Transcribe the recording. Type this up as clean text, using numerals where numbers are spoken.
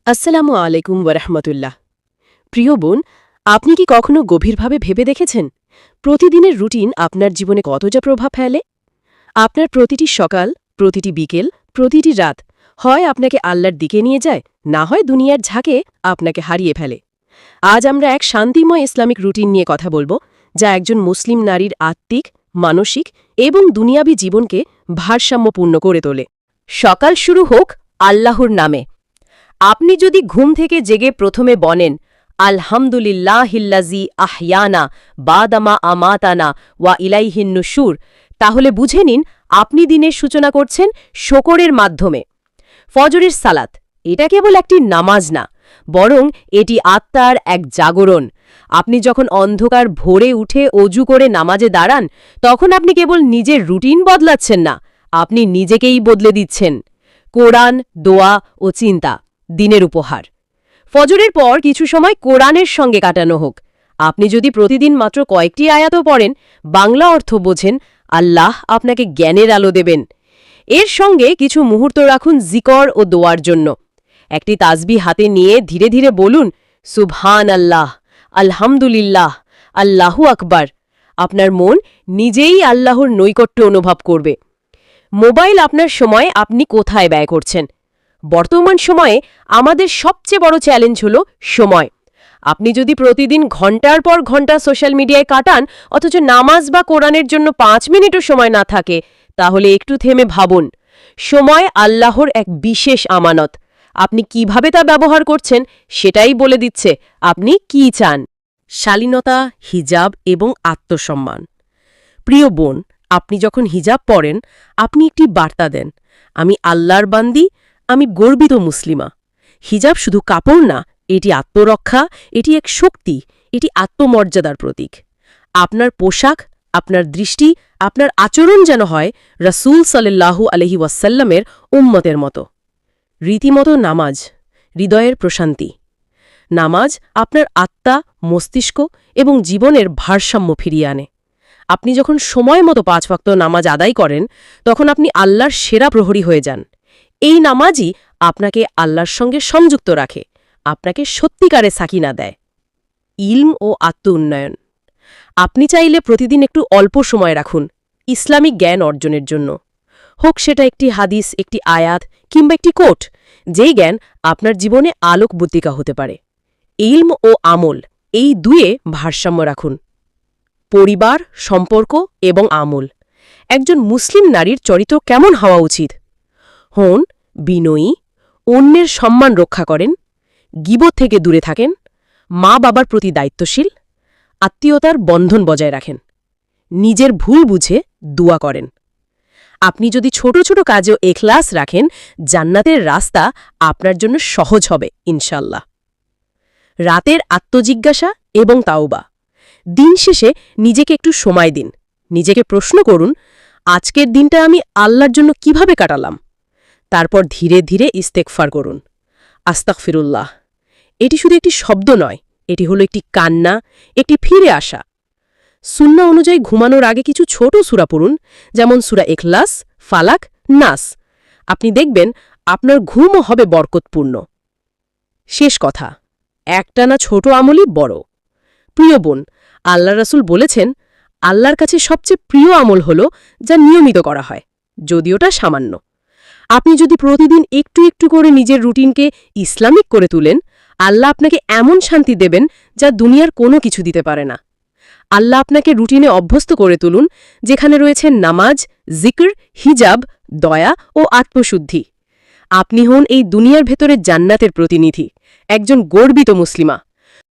আসসালামু আলাইকুম ওয়ারহমতুল্লাহ। প্রিয় বোন, আপনি কি কখনো গভীরভাবে ভেবে দেখেছেন প্রতিদিনের রুটিন আপনার জীবনে কতটা প্রভাব ফেলে? আপনার প্রতিটি সকাল, প্রতিটি বিকেল, প্রতিটি রাত হয় আপনাকে আল্লাহর দিকে নিয়ে যায়, না হয় দুনিয়ার ঝাঁকে আপনাকে হারিয়ে ফেলে। আজ আমরা এক শান্তিময় ইসলামিক রুটিন নিয়ে কথা বলবো, যা একজন মুসলিম নারীর আত্মিক, মানসিক এবং দুনিয়াবী জীবনকে ভারসাম্যপূর্ণ করে তোলে। সকাল শুরু হোক আল্লাহর নামে। আপনি যদি ঘুম থেকে জেগে প্রথমে বলেন আলহামদুলিল্লাহিল্লাজি আহইয়ানা বাদামা আমাতানা ওয়া ইলাইহিন নুশুর, তাহলে বুঝে নিন আপনি দিনের সূচনা করছেন শকরের মাধ্যমে। ফজরের সালাত এটা কেবল একটি নামাজ না, বরং এটি আত্মার এক জাগরণ। আপনি যখন অন্ধকার ভোরে উঠে অজু করে নামাজে দাঁড়ান, তখন আপনি কেবল নিজের রুটিন বদলাচ্ছেন না, আপনি নিজেকেই বদলে দিচ্ছেন। কোরআন, দোয়া ও চিন্তা দিনের উপহার। ফজরের পর কিছু সময় কোরআনের সঙ্গে কাটানো হোক। আপনি যদি প্রতিদিন মাত্র কয়েকটি আয়াতও পড়েন, বাংলা অর্থ বোঝেন, আল্লাহ আপনাকে জ্ঞানের আলো দেবেন। এর সঙ্গে কিছু মুহূর্ত রাখুন জিকর ও দোয়ার জন্য। একটি তাসবিহ হাতে নিয়ে ধীরে ধীরে বলুন সুবহান আল্লাহ, আলহামদুলিল্লাহ, আল্লাহু আকবার। আপনার মন নিজেই আল্লাহর নৈকট্য অনুভব করবে। মোবাইল আপনার সময় আপনি কোথায় ব্যয় করছেন? বর্তমান সময়ে আমাদের সবচেয়ে বড় চ্যালেঞ্জ হল সময়। আপনি যদি প্রতিদিন ঘন্টার পর ঘন্টা সোশ্যাল মিডিয়ায় কাটান, অথচ নামাজ বা কোরআনের জন্য 5 মিনিটও সময় না থাকে, তাহলে একটু থেমে ভাবুন। সময় আল্লাহর এক বিশেষ আমানত। আপনি কিভাবে তা ব্যবহার করছেন সেটাই বলে দিচ্ছে আপনি কি চান। শালীনতা, হিজাব এবং আত্মসম্মান। প্রিয় বোন, আপনি যখন হিজাব পরেন, আপনি একটি বার্তা দেন, আমি আল্লাহর বান্দি, আমি গর্বিত মুসলিমা। হিজাব শুধু কাপড় না, এটি আত্মরক্ষা, এটি এক শক্তি, এটি আত্মমর্যাদার প্রতীক। আপনার পোশাক, আপনার দৃষ্টি, আপনার আচরণ যেন হয় রাসূল সাল্লাল্লাহু আলাইহি ওয়াসাল্লামের উম্মতের মতো। রীতিমতো নামাজ, হৃদয়ের প্রশান্তি। নামাজ আপনার আত্মা, মস্তিষ্ক এবং জীবনের ভারসাম্য ফিরিয়ে আনে। আপনি যখন সময় মতো 5 ওয়াক্ত নামাজ আদায় করেন, তখন আপনি আল্লাহর সেরা প্রহরী হয়ে যান। এই নামাজই আপনাকে আল্লাহর সঙ্গে সংযুক্ত রাখে, আপনাকে সত্যিকারে সাকিনা দেয়। ইলম ও আত্ম উন্নয়ন। আপনি চাইলে প্রতিদিন একটু অল্প সময় রাখুন ইসলামিক জ্ঞান অর্জনের জন্য। হোক সেটা একটি হাদিস, একটি আয়াত কিংবা একটি কোট, যেই জ্ঞান আপনার জীবনে আলোক বুদ্ধিকা হতে পারে। ইলম ও আমল, এই দুয়ে ভারসাম্য রাখুন। পরিবার, সম্পর্ক এবং আমল। একজন মুসলিম নারীর চরিত্র কেমন হওয়া উচিত? হন বিনয়ী, অন্যের সম্মান রক্ষা করেন, গীবত থেকে দূরে থাকেন, মা বাবার প্রতি দায়িত্বশীল, আত্মীয়তার বন্ধন বজায় রাখেন, নিজের ভুল বুঝে দোয়া করেন। আপনি যদি ছোট ছোট কাজেও এখলাস রাখেন, জান্নাতের রাস্তা আপনার জন্য সহজ হবে ইনশাল্লাহ। রাতের আত্মজিজ্ঞাসা এবং তাওবা। দিন শেষে নিজেকে একটু সময় দিন। নিজেকে প্রশ্ন করুন, আজকের দিনটা আমি আল্লাহর জন্য কিভাবে কাটালাম? তারপর ধীরে ধীরে ইস্তেগফার করুন। আস্তাগফিরুল্লাহ। এটি শুধু একটি শব্দ নয়, এটি হলো একটি কান্না, একটি ফিরে আসা। সুন্নাহ অনুযায়ী ঘুমানোর আগে কিছু ছোট সূরা পড়ুন, যেমন সূরা ইখলাস, ফালাক, নাস। আপনি দেখবেন আপনার ঘুমও হবে বরকতপূর্ণ। শেষ কথা, একটানা ছোট আমলই বড়। প্রিয় বোন, আল্লাহ রাসূল বলেছেন, আল্লাহর কাছে সবচেয়ে প্রিয় আমল হল যা নিয়মিত করা হয়, যদিওটা সামান্য। আপনি যদি প্রতিদিন একটু একটু করে নিজের রুটিনকে ইসলামিক করে তুলেন, আল্লাহ আপনাকে এমন শান্তি দেবেন যা দুনিয়ার কোনো কিছু দিতে পারে না। আল্লাহ আপনাকে রুটিনে অভ্যস্ত করে তুলুন, যেখানে রয়েছে নামাজ, জিকর, হিজাব, দয়া ও আত্মশুদ্ধি। আপনি হন এই দুনিয়ার ভেতরে জান্নাতের প্রতিনিধি, একজন গর্বিত মুসলিমা।